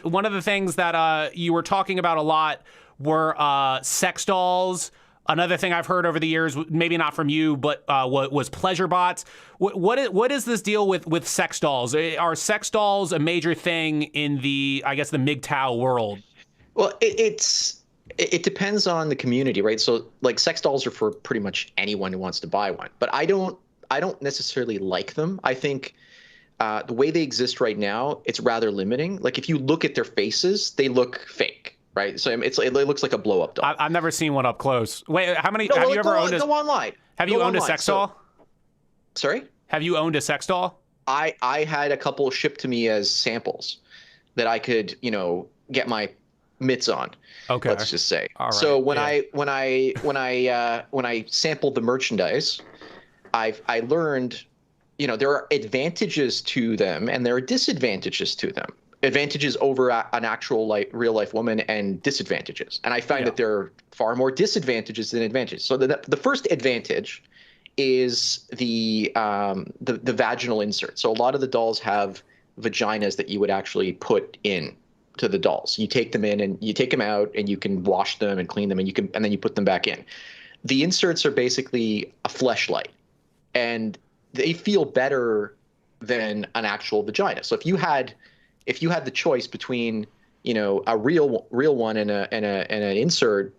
One of the things that you were talking about a lot were sex dolls. Another thing I've heard over the years, maybe not from you, but was pleasure bots. What is this deal with sex dolls? Are sex dolls a major thing in the, I guess, the MGTOW world? Well, it depends on the community, right? So like sex dolls are for pretty much anyone who wants to buy one, but I don't necessarily like them. I think the way they exist right now, it's rather limiting. Like if you look at their faces, they look fake. Right, so it looks like a blow-up doll. I've never seen one up close. Wait, how many? No, have well, you ever owned? Go online. Have you owned a sex doll? Sorry? Have you owned a sex doll? I had a couple shipped to me as samples that I could, get my mitts on. Okay. Let's just say. All right. So when I sampled the merchandise, I learned, there are advantages to them and there are disadvantages to them. Advantages over an actual real life woman and disadvantages. And I find that there are far more disadvantages than advantages. So the first advantage is the vaginal insert. So a lot of the dolls have vaginas that you would actually put in to the dolls. You take them in and you take them out and you can wash them and clean them and then you put them back in. The inserts are basically a fleshlight and they feel better than an actual vagina. So if you had the choice between, a real one and an insert,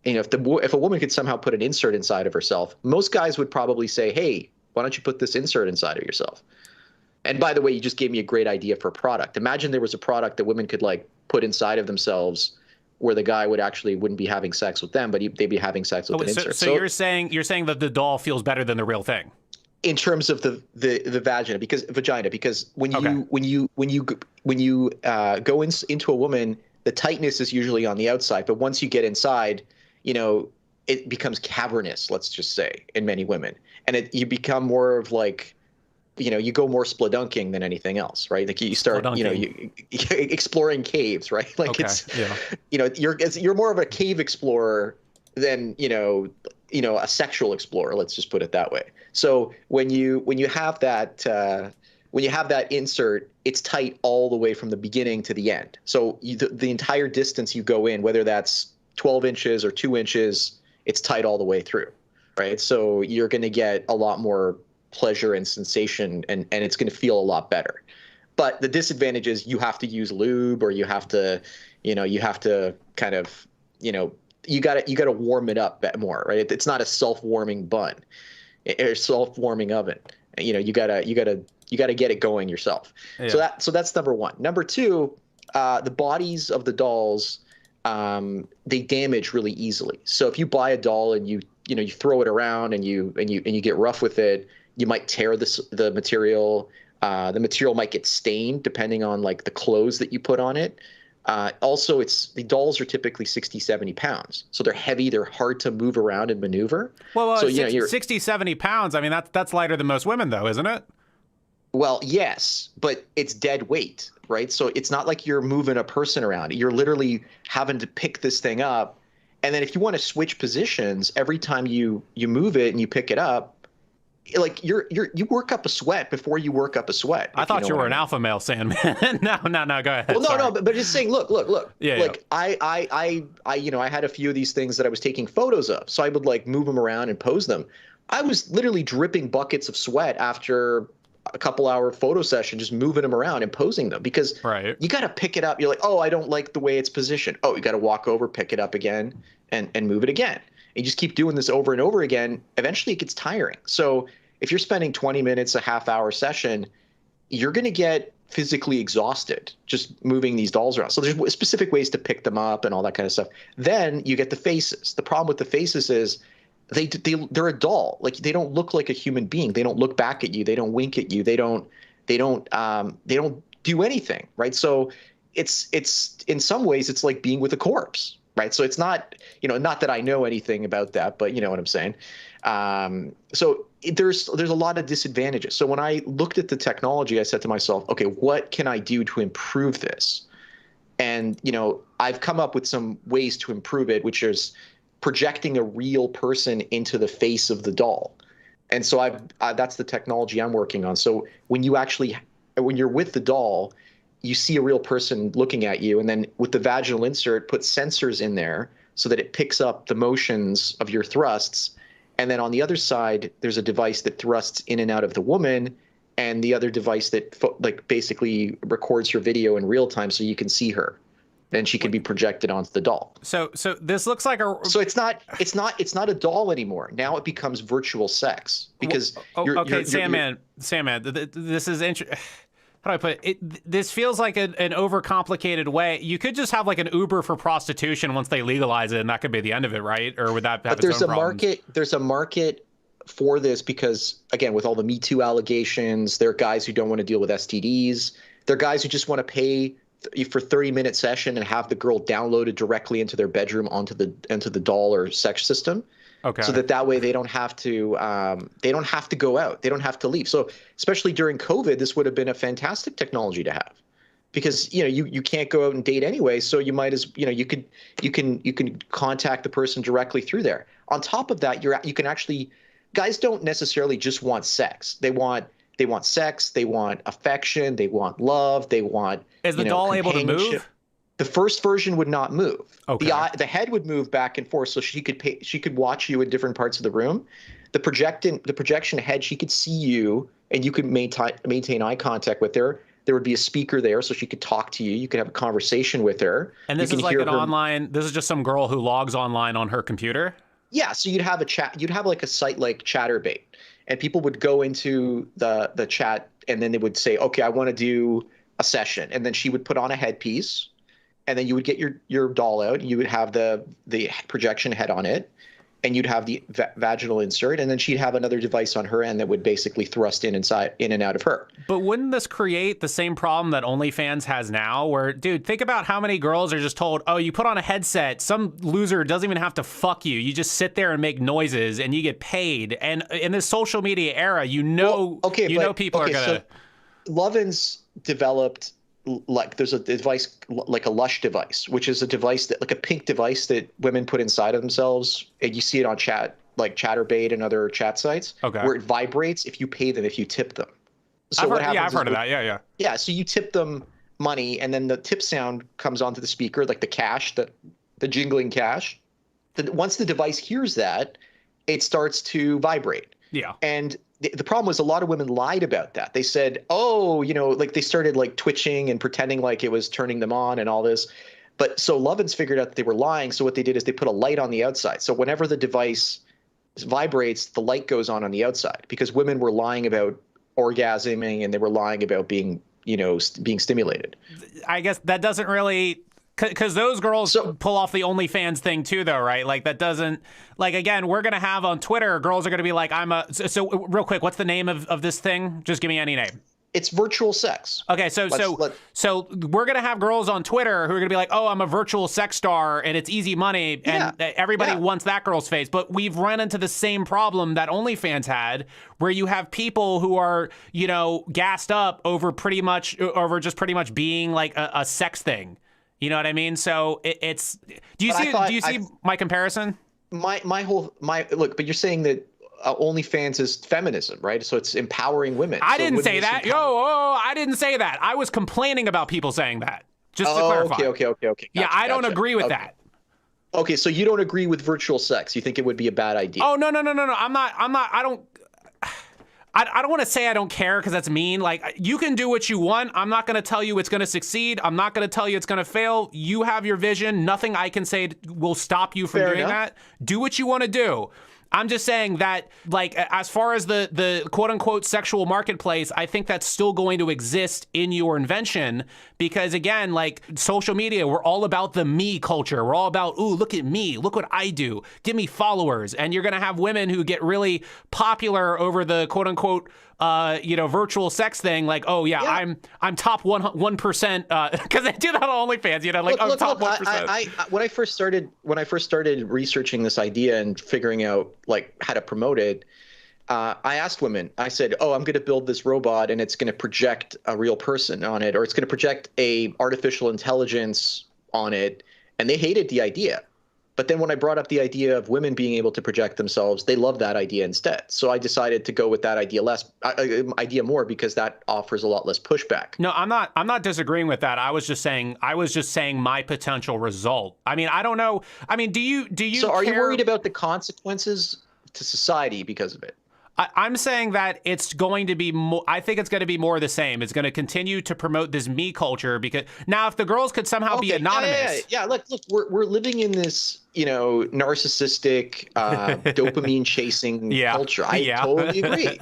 if a woman could somehow put an insert inside of herself, most guys would probably say, hey, why don't you put this insert inside of yourself? And by the way, you just gave me a great idea for a product. Imagine there was a product that women could put inside of themselves where the guy wouldn't be having sex with them, but they'd be having sex with an insert. So you're saying that the doll feels better than the real thing? In terms of the vagina, because when you go into a woman, the tightness is usually on the outside, but once you get inside, it becomes cavernous. Let's just say in many women, and you become more of you go more splodunking than anything else, right? Like you start, you exploring caves, right? Like you're more of a cave explorer than a sexual explorer. Let's just put it that way. So when you have that insert, it's tight all the way from the beginning to the end. So the entire distance you go in, whether that's 12 inches or 2 inches, it's tight all the way through, right? So you're going to get a lot more pleasure and sensation, and it's going to feel a lot better. But the disadvantage is you have to use lube, or you have to kind of, you got to warm it up more, right? It's not a self-warming bun or self-warming oven. You gotta get it going yourself. Yeah. So that's number one. Number two, the bodies of the dolls, they damage really easily. So if you buy a doll and you throw it around and you get rough with it, you might tear the material. The material might get stained depending on the clothes that you put on it. Also, the dolls are typically 60, 70 pounds. So they're heavy. They're hard to move around and maneuver. Well, so, 60, 70 pounds. I mean, that's lighter than most women, though, isn't it? Well, yes, but it's dead weight, right? So it's not like you're moving a person around. You're literally having to pick this thing up. And then if you want to switch positions, every time you move it and you pick it up, you work up a sweat before you work up a sweat. I thought you were an alpha male, Sandman. No, go ahead. Well, no, but just saying, look. Yeah. I had a few of these things that I was taking photos of, so I would move them around and pose them. I was literally dripping buckets of sweat after a couple-hour photo session, just moving them around and posing them, because you got to pick it up. You're like, oh, I don't like the way it's positioned. Oh, you got to walk over, pick it up again, and move it again. You just keep doing this over and over again. Eventually it gets tiring. So if you're spending 20 minutes, a half-hour session, you're going to get physically exhausted just moving these dolls around. So there's specific ways to pick them up and all that kind of stuff. Then you get the faces. The problem with the faces is they're a doll. They don't look like a human being. They don't look back at you. They don't wink at you. They don't do anything, right? So it's in some ways it's like being with a corpse. Right. So it's not, not that I know anything about that, but you know what I'm saying? So there's a lot of disadvantages. So when I looked at the technology, I said to myself, okay, what can I do to improve this? And, I've come up with some ways to improve it, which is projecting a real person into the face of the doll. And so that's the technology I'm working on. So when you're with the doll, you see a real person looking at you, and then with the vaginal insert, put sensors in there so that it picks up the motions of your thrusts. And then on the other side, there's a device that thrusts in and out of the woman, and the other device that like basically records her video in real time so you can see her. Then she can be projected onto the doll. So this looks like a. So it's not a doll anymore. Now it becomes virtual sex because. Sandman. This is interesting. How do I put it? This feels like an overcomplicated way. You could just have like an Uber for prostitution once they legalize it, and that could be the end of it, right? Or would that have its own problems? There's a market for this because, again, with all the Me Too allegations, there are guys who don't want to deal with STDs. There are guys who just want to pay for 30-minute session and have the girl downloaded directly into their bedroom onto the doll or sex system. Okay. So that way they don't have to go out. They don't have to leave. So especially during COVID, this would have been a fantastic technology to have, because you can't go out and date anyway. So you might as you can contact the person directly through there. On top of that, you can actually, guys don't necessarily just want sex. They want sex. They want affection. They want love. They want. Is the doll able to move? The first version would not move. Okay. The head would move back and forth, so she could watch you in different parts of the room. The projection head, she could see you, and you could maintain eye contact with her. There would be a speaker there, so she could talk to you. You could have a conversation with her. And this is like an online. This is just some girl who logs online on her computer. Yeah, so you'd have a chat. You'd have like a site like ChatterBait, and people would go into the chat, and then they would say, "Okay, I want to do a session," and then she would put on a headpiece. And then you would get your doll out. You would have the projection head on it, and you'd have the vaginal insert. And then she'd have another device on her end that would basically thrust in and out of her. But wouldn't this create the same problem that OnlyFans has now? Where, dude, think about how many girls are just told, "Oh, you put on a headset. Some loser doesn't even have to fuck you. You just sit there and make noises, and you get paid." And in this social media era, people are gonna. So Lovin's developed. Like there's a device like a Lush device, which is a device that like a pink device that women put inside of themselves, and you see it on ChatterBait and other chat sites, where it vibrates if you pay them, if you tip them. So I've heard of that. Yeah. Yeah. So you tip them money, and then the tip sound comes onto the speaker, like the cash, the jingling cash. Once the device hears that, it starts to vibrate. Yeah. And the problem was a lot of women lied about that. They said, like they started like twitching and pretending like it was turning them on and all this. But so Lovin's figured out that they were lying. So what they did is they put a light on the outside. So whenever the device vibrates, the light goes on the outside, because women were lying about orgasming and they were lying about being stimulated. I guess that doesn't really. Because those girls pull off the OnlyFans thing too, though, right? Like that doesn't, like, again, we're going to have on Twitter, girls are going to be like, so real quick, what's the name of this thing? Just give me any name. It's virtual sex. Okay, so we're going to have girls on Twitter who are going to be like, "Oh, I'm a virtual sex star and it's easy money," and everybody wants that girl's face. But we've run into the same problem that OnlyFans had, where you have people who are, gassed up over just pretty much being like a sex thing. You know what I mean? So it's. Do you see my comparison? Look, but you're saying that OnlyFans is feminism, right? So it's empowering women. I didn't say that. I didn't say that. I was complaining about people saying that. Just to clarify. Okay. Gotcha, I don't agree with that. Okay, so you don't agree with virtual sex. You think it would be a bad idea? Oh, no. I'm not. I don't want to say I don't care, because that's mean. Like, you can do what you want. I'm not going to tell you it's going to succeed. I'm not going to tell you it's going to fail. You have your vision. Nothing I can say will stop you from doing that. Do what you want to do. I'm just saying that, like, as far as the quote-unquote sexual marketplace, I think that's still going to exist in your invention, because, again, like, social media, we're all about the me culture. We're all about, ooh, look at me. Look what I do. Give me followers. And you're going to have women who get really popular over the quote-unquote virtual sex thing, like, oh yeah. I'm top 1%, because they do that on OnlyFans, top 1%. When I first started researching this idea and figuring out like how to promote it, I asked women. I said, "Oh, I'm going to build this robot, and it's going to project a real person on it, or it's going to project a artificial intelligence on it," and they hated the idea. But then when I brought up the idea of women being able to project themselves, they love that idea instead. So I decided to go with that idea more because that offers a lot less pushback. No, I'm not disagreeing with that. I was just saying my potential result. I mean, I don't know. I mean, do you So are you care? worried about the consequences to society because of it? I'm saying that it's going to be more, I think it's going to be more of the same. It's going to continue to promote this me culture because now if the girls could somehow be anonymous. Yeah. Look, we're living in this, narcissistic, dopamine chasing culture. I totally agree.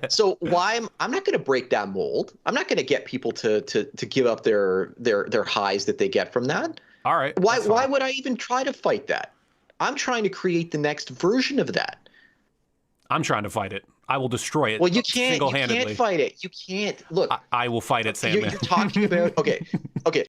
So I'm not going to break that mold. I'm not going to get people to give up their highs that they get from that. All right. Why would I even try to fight that? I'm trying to create the next version of that. I'm trying to fight it. I will destroy it. Well, you can't. You can't fight it. You can't. Look, I will fight it, Sandman. You're talking about. Okay.